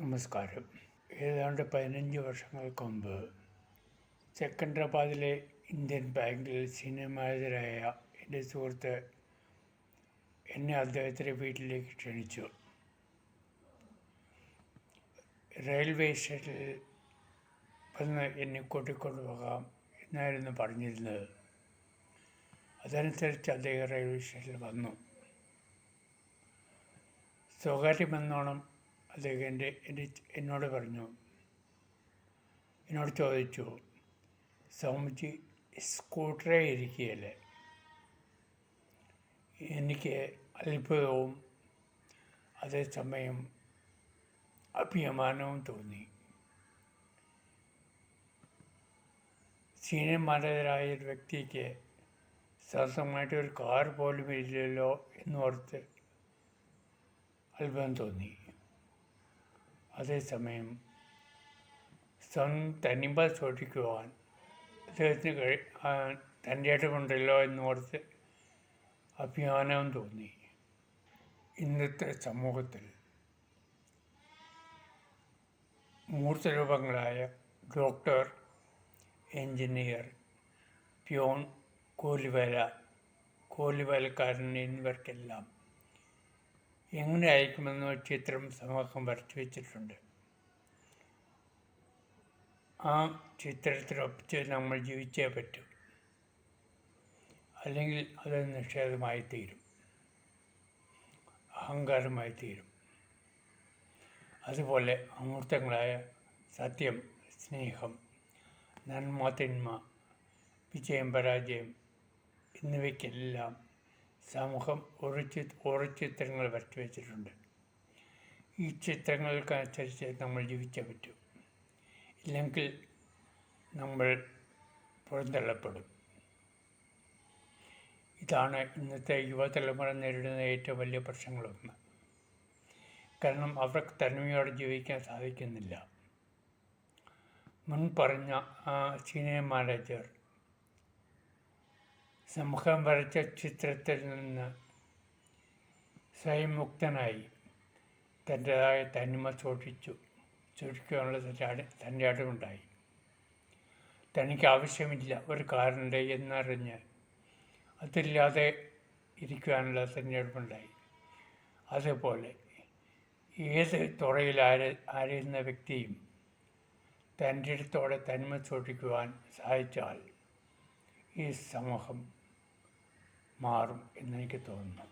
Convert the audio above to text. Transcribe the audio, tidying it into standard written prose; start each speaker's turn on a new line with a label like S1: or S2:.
S1: നമസ്കാരം. ഏതാണ്ട് 15 വർഷങ്ങൾക്ക് മുമ്പ് സെക്കൻഡറാബാദിലെ ഇന്ത്യൻ ബാങ്കിൽ സിനിമാതരായ എൻ്റെ സുഹൃത്ത് എന്നെ അദ്ദേഹത്തിൻ്റെ വീട്ടിലേക്ക് ക്ഷണിച്ചു. റെയിൽവേ സ്റ്റേഷനിൽ വന്ന് എന്നെ കൂട്ടിക്കൊണ്ടു പോകാം എന്നായിരുന്നു പറഞ്ഞിരുന്നത്. അതനുസരിച്ച് അദ്ദേഹം റെയിൽവേ സ്റ്റേഷനിൽ വന്നു. സ്വകാര്യമെന്നോണം അദ്ദേഹം എന്നോട് ചോദിച്ചു, സൗമ്യജി സ്കൂട്ടറേ ഇരിക്കുകയല്ലേ? എനിക്ക് അത്ഭുതവും അതേസമയം അഭിമാനവും തോന്നി. സീനിയർമാരായ ഒരു വ്യക്തിക്ക് സ്വന്തമായിട്ടൊരു കാർ പോലും ഇല്ലല്ലോ എന്നോർത്ത് അത്ഭുതം തോന്നി. അതേസമയം സ്വന്തം തനിമ സൂക്ഷിക്കുവാൻ അദ്ദേഹത്തിന് തൻ്റെ ഇടമുണ്ടല്ലോ എന്നോർത്ത് അഭിമാനവും തോന്നി. ഇന്നത്തെ സമൂഹത്തിൽ മൂർത്തരൂപങ്ങളായ ഡോക്ടർ, എൻജിനീയർ, പ്യൂൺ, കൂലിവേലക്കാരൻ എന്നിവർക്കെല്ലാം എങ്ങനെ അയക്കുമെന്ന ചിത്രം സമൂഹം വരച്ചു വച്ചിട്ടുണ്ട്. ആ ചിത്രത്തിനൊപ്പിച്ച് നമ്മൾ ജീവിച്ചേ പറ്റൂ, അല്ലെങ്കിൽ അത് നിഷേധമായി തീരും, അഹങ്കാരമായി തീരും. അതുപോലെ അമൂർത്തങ്ങളായ സത്യം, സ്നേഹം, നന്മ, തിന്മ, വിജയം, പരാജയം എന്നിവയ്ക്കെല്ലാം സമൂഹം ഓരോ ചിത്രങ്ങൾ വരച്ചു വച്ചിട്ടുണ്ട്. ഈ ചിത്രങ്ങൾക്കനുസരിച്ച് നമ്മൾ ജീവിച്ചേ പറ്റൂ, ഇല്ലെങ്കിൽ നമ്മൾ പുറന്തള്ളപ്പെടും. ഇതാണ് ഇന്നത്തെ യുവതലമുറ നേരിടുന്ന ഏറ്റവും വലിയ പ്രശ്നങ്ങളൊന്ന്. കാരണം അവർക്ക് തനിമയോടെ ജീവിക്കാൻ സാധിക്കുന്നില്ല. മുൻ പറഞ്ഞ സീനിയർ മാനേജർ സമൂഹം വരച്ച ചിത്രത്തിൽ നിന്ന് സ്വയം മുക്തനായി തൻ്റെതായ തനിമ സൂക്ഷിക്കാനുള്ള തൻ്റെ അറിവുണ്ടായി. തനിക്ക് ആവശ്യമില്ല ഒരു കാറുണ്ട് എന്നറിഞ്ഞ് അതില്ലാതെ ഇരിക്കുവാനുള്ള തിരഞ്ഞെടുപ്പുണ്ടായി. അതുപോലെ ഏത് തുറയിൽ ആയിരുന്ന വ്യക്തിയും തൻ്റെ അടുത്തോടെ തനിമ സൂക്ഷിക്കുവാൻ സാധിച്ചാൽ ഈ സമൂഹം മാറും എന്നെനിക്ക് തോന്നുന്നു.